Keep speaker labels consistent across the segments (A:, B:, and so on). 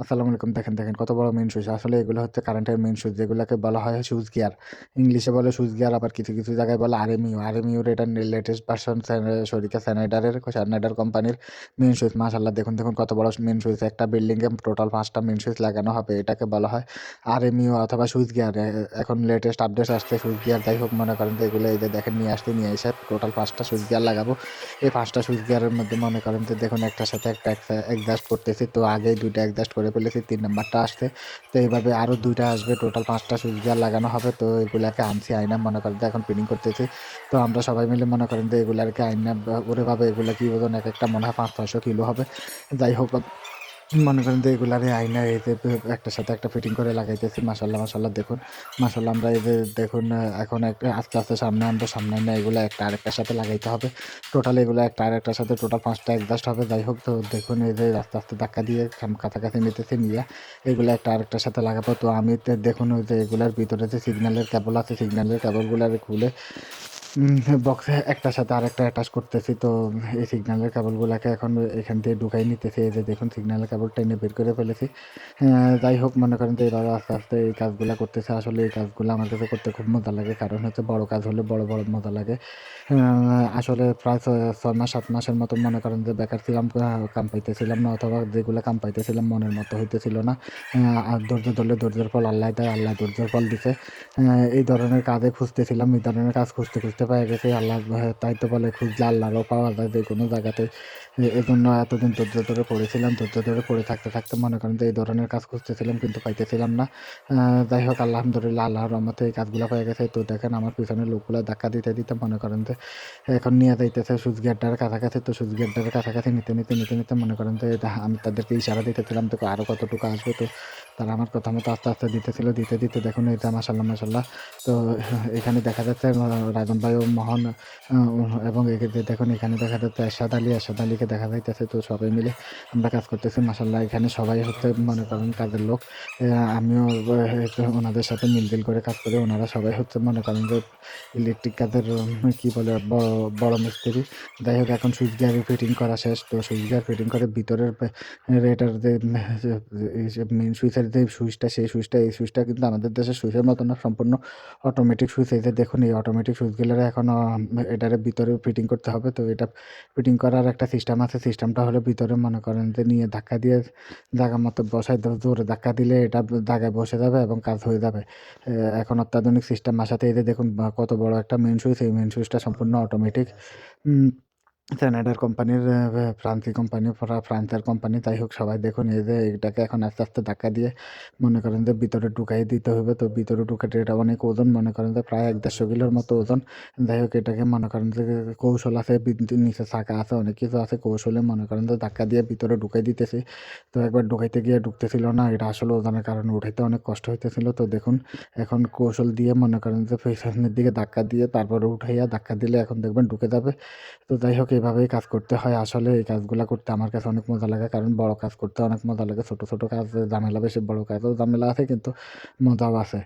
A: আসসালামু আলাইকুম। দেখেন কত বড় মেইন সুইচ। আসলে এগুলো হচ্ছে কারেন্টের মেইন সুইচ, যেগুলাকে বলা হয় সুইচ গিয়ার। ইংলিশে বলে সুইচ গিয়ার, আবার কিছু জায়গায় বলে আরএমইউ। আরএমইউর এটা লেটেস্ট ভার্সন স্যানাইডার কোম্পানির মেইন সুইচ। মাশাআল্লাহ, দেখুন কত বড় মেইন সুইচ। একটা বিল্ডিংয়ে টোটাল ৫ টা মেইন সুইচ লাগানো হবে। এটাকে বলা হয় আরএমইউ অথবা সুইচ গিয়ার। এখন লেটেস্ট আপডেট আসছে সুইচ গিয়ার। যাই হোক, মনে করেন যে এগুলো এই যে দেখেন নিয়ে এসে টোটাল ৫ টা সুইচ গিয়ার লাগাবো। এই ৫ টা সুইচ গিয়ারের মধ্যে মনে করেন যে দেখুন একটার সাথে একটা অ্যাডজাস্ট করতেছি। তো আগেই ২ টা অ্যাডজাস্ট করে ফেলেছি। ৩ নাম্বারটা আসছে। তো এইভাবে আরো ২ টা আসবে। টোটাল ৫ টা সুইচ গিয়ার লাগানো হবে। তো এগুলাকে আনছি আইনা, মনে করেন যে এখন ফিটিং করতেছি। তো আমরা সবাই মিলে মনে করেন যে এগুলাকে আইনা ওরে বাবা, এগুলা কি ওজন, একেকটা মনে হয় ৫০০-৬০০ কিলো হবে। যাই হোক, মনে করেন যে এগুলারে আইনা এই যে একটার সাথে একটা ফিটিং করে লাগাইতেছি। মাশাআল্লাহ দেখুন। মাশাআল্লাহ, আমরা এই যে দেখুন এখন আস্তে সামনে আনবো। সামনে এনে এগুলা একটা আরেকটার সাথে লাগাইতে হবে। টোটাল এগুলা একটা আরেকটার সাথে টোটাল ৫ টা অ্যাডজাস্ট হবে। যাই হোক, তো দেখুন এই যে আস্তে ধাক্কা দিয়ে কাছাকাছি নিতেছি, নিয়া এগুলা একটা আরেকটার সাথে লাগাবো। তো আমি দেখুন ওই যে এগুলার ভিতরে যে সিগন্যালের কেবল আছে, সিগন্যালের কেবলগুলারে খুলে বক্সে একটার সাথে আরেকটা অ্যাটাচ করতেছি। তো এই সিগন্যালের কেবলগুলাকে এখন এখান দিয়ে ঢুকাই নিতেছি। এই যে দেখুন সিগন্যালের কেবল টেনে বের করে ফেলেছি। যাই হোক, মনে করেন যে এভাবে আস্তে এই কাজগুলা করতেছি। আসলে এই কাজগুলো আমার কাছে করতে খুব মজা লাগে। কারণ হচ্ছে বড় কাজ হলে বড় মজা লাগে। আসলে প্রায় ৬ মাস ৭ মাসের মতো মনে করেন যে বেকার ছিলাম। কাম পাইতেছিলাম না, অথবা যেগুলা কাম পাইতেছিলাম মনের মতো হইতেছিল না। আর ধৈর্য ধরলে ধৈর্যের ফল আল্লাহ দেয়। আল্লাহ ধৈর্যের ফল দিছে। এই ধরনের কাজে খুঁজতেছিলাম। এই ধরনের কাজ খুঁজতে পেয়ে গেছি। আল্লাহ তাই তো বলে খুঁজলে আল্লাহরও পাওয়া যায় যেকোনো জায়গাতে। এজন্য এতদিন ধৈর্য ধরে পড়েছিলাম। ধৈর্য ধরে পড়ে থাকতে মনে করেন যে এই ধরনের কাজ খুঁজতেছিলাম কিন্তু পাইতেছিলাম না। যাই হোক, আলহামদুলিল্লাহ আল্লাহর রহমতে এই কাজগুলা পেয়ে গেছে। তো দেখেন আমার পিছনের লোকগুলা ধাক্কা দিতে মনে করেন যে এখন নিয়ে যাইতেছে সুইচ গেটটার কাছাকাছি। তো সুইচ গেটটার কাছাকাছি নিতে মনে করেন যে আমি তাদেরকে ইশারা দিতেছিলাম তো আরো কতটুকু আসবে। তো তারা আমার কথা মতো আস্তে দিতেছিল। দিতে দেখুন এটা মাশাআল্লাহ। তো এখানে দেখা যাচ্ছে রাজন ভাই ও মোহন, এবং দেখুন এখানে দেখা যাচ্ছে এরশাদ আলীকে দেখা যাইতেছে। তো সবাই মিলে আমরা কাজ করতেছি। মাশাআল্লাহ, এখানে সবাই হচ্ছে মনে করেন কাজের লোক। আমিও ওনাদের সাথে মিল করে কাজ করি। ওনারা সবাই হচ্ছে মনে করেন যে ইলেকট্রিক কাজের কি বলে বড় মিস্ত্রি। যাই হোক, এখন সুইচ গিয়ারের ফিটিং করা শেষ। তো সুইচ গিয়ার ফিটিং করে ভিতরের এটার যে মেইন সুইচের যে সুইচটা, সেই সুইচটা, এই সুইচটা কিন্তু আমাদের দেশের সুইচের মতো না, সম্পূর্ণ অটোমেটিক সুইচ। এই যে দেখুন এই অটোমেটিক সুইচগুলোর এখন এটার ভিতরে ফিটিং করতে হবে। তো এটা ফিটিং করার একটা সিস্টেম আছে। সিস্টেমটা হলো ভিতরে মনে করেন যে নিয়ে ধাক্কা দিয়ে জায়গা মতো বসাই জোরে ধাক্কা দিলে এটা জায়গায় বসে যাবে এবং কাজ হয়ে যাবে। এখন অত্যাধুনিক সিস্টেম আসাতে এই যে দেখুন কত বড় একটা মেইন সুইচ। এই মেইন সুইচটা সম্পূর্ণ অটোমেটিক। উম কানাডার কোম্পানির, ফ্রান্সি কোম্পানি, ফ্রান্সের কোম্পানি। যাই হোক, সবাই দেখুন এই যে এটাকে এখন আস্তে ধাক্কা দিয়ে মনে করেন যে ভিতরে ঢুকাই দিতে হবে। তো ভিতরে ঢুকাতে এটা অনেক ওজন, মনে করেন যে প্রায় ১-১৫০ কিলোর মতো ওজন। যাই হোক, এটাকে মনে করেন যে কৌশল আছে, নিচে চাকা আছে, অনেক কিছু আছে। কৌশলে মনে করেন যে ধাক্কা দিয়ে ভিতরে ঢুকাই দিতেছি। তো একবার ঢুকাইতে গিয়ে ঢুকতেছিল না। এটা আসলে ওজনের কারণে উঠাইতে অনেক কষ্ট হইতেছিল। তো দেখুন এখন কৌশল দিয়ে মনে করেন যে সামনের দিকে ধাক্কা দিয়ে তারপরে উঠাইয়া ধাক্কা দিলে এখন দেখবেন ঢুকে যাবে। তো যাই হোক, এভাবেই কাজ করতে হয়। আসলে এই কাজগুলা করতে আমার কাছে অনেক মজা লাগে। কারণ বড় কাজ করতে অনেক মজা লাগে। ছোট কাজ ঝামেলা বেশি, বড় কাজেও ঝামেলা আছে কিন্তু মজাও আছে।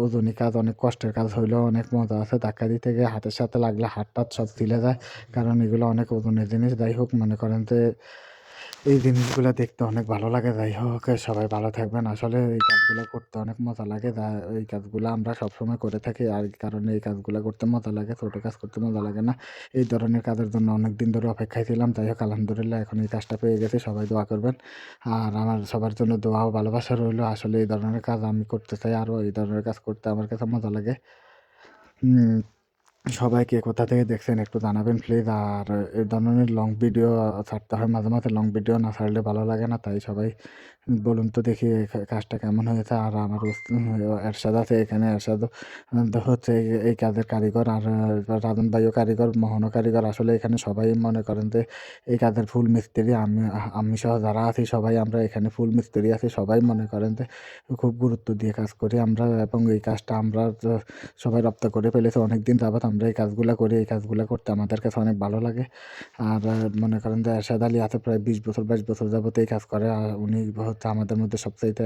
A: ওজনি কাজ, অনেক কষ্টের কাজ হইলেও অনেক মজা আছে। ধাক্কা দিতে গিয়ে হাতের সাথে লাগলে হাত-টাত সব ছিলে যায়। কারণ এগুলো অনেক ওজনের জিনিস। যাই হোক, মনে করেন যে এই জিনিসগুলা দেখতে অনেক ভালো লাগে। যাই হোক, সবাই ভালো থাকবেন। আসলে এই কাজগুলা করতে অনেক মজা লাগে। এই কাজগুলা আমরা সবসময় করে থাকি। আর এই কারণে এই কাজগুলা করতে মজা লাগে। ছোট কাজ করতে মজা লাগে না। এই ধরনের কাজের জন্য অনেকদিন ধরে অপেক্ষায় ছিলাম। যাই হোক, আলহামদুলিল্লাহ এখন এই কাজটা পেয়ে গেছি। সবাই দোয়া করবেন। আর আমার সবার জন্য দোয়া ও ভালোবাসা রইলো। আসলে এই ধরনের কাজ আমি করতে চাই আরো। এই ধরনের কাজ করতে আমার কাছে মজা লাগে। হুম। সবাই কে কোথা থেকে দেখছেন একটু জানাবেন প্লিজ। আর এই ধরনের লং ভিডিও ছাড়তে হয় মাঝে লং ভিডিও না ছাড়লে ভালো লাগে না। তাই সবাই বলুন তো দেখি কাজটা কেমন হয়েছে। আর আমার এরশাদ আছে এখানে। এরশাদ হচ্ছে এই কাজের কারিগর। আর রাজন ভাইও কারিগর, মোহনও কারিগর। আসলে এখানে সবাই মনে করেন যে এই কাজের ফুল মিস্ত্রি। আমি সহ যারা আছি সবাই আমরা এখানে ফুল মিস্ত্রি আছি। সবাই মনে করেন যে খুব গুরুত্ব দিয়ে কাজ করি আমরা, এবং এই কাজটা আমরা সবাই রপ্ত করে ফেলেছে। অনেকদিন যাবৎ আমরা এই কাজগুলা করি। এই কাজগুলা করতে আমাদের কাছে অনেক ভালো লাগে। আর মনে করেন যে এরশাদ আলী আছে প্রায় ২০ বছর ২২ বছর যাবৎ এই কাজ করে। আর উনি হচ্ছে আমাদের মধ্যে সবচাইতে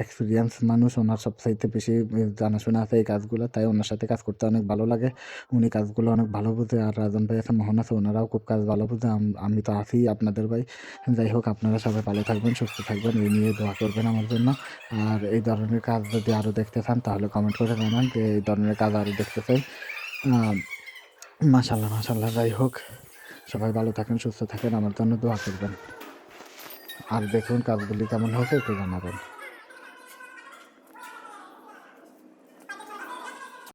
A: এক্সপিরিয়েন্স মানুষ, ওনার সবচাইতে বেশি জানাশোনা আছে এই কাজগুলো, তাই ওনার সাথে কাজ করতে অনেক ভালো লাগে। উনি কাজগুলো অনেক ভালো বোঝে। আর রাজন ভাই আছে, মোহন আছে, ওনারাও খুব কাজ ভালো বোঝে। আমি তো আছি আপনাদের ভাই। যাই হোক, আপনারা সবাই ভালো থাকবেন, সুস্থ থাকবেন, এই নিয়ে দোয়া করবেন আমার জন্য। আর এই ধরনের কাজ যদি আরও দেখতে চান তাহলে কমেন্ট করে জানান যে এই ধরনের কাজ আরও দেখতে চাই। মাশাআল্লাহ, মাশাআল্লাহ। যাই হোক, সবাই ভালো থাকেন, সুস্থ থাকেন, আমার জন্য দোয়া করবেন। আর দেখুন কাজগুলি কেমন হয়েছে একটু জানাবেন।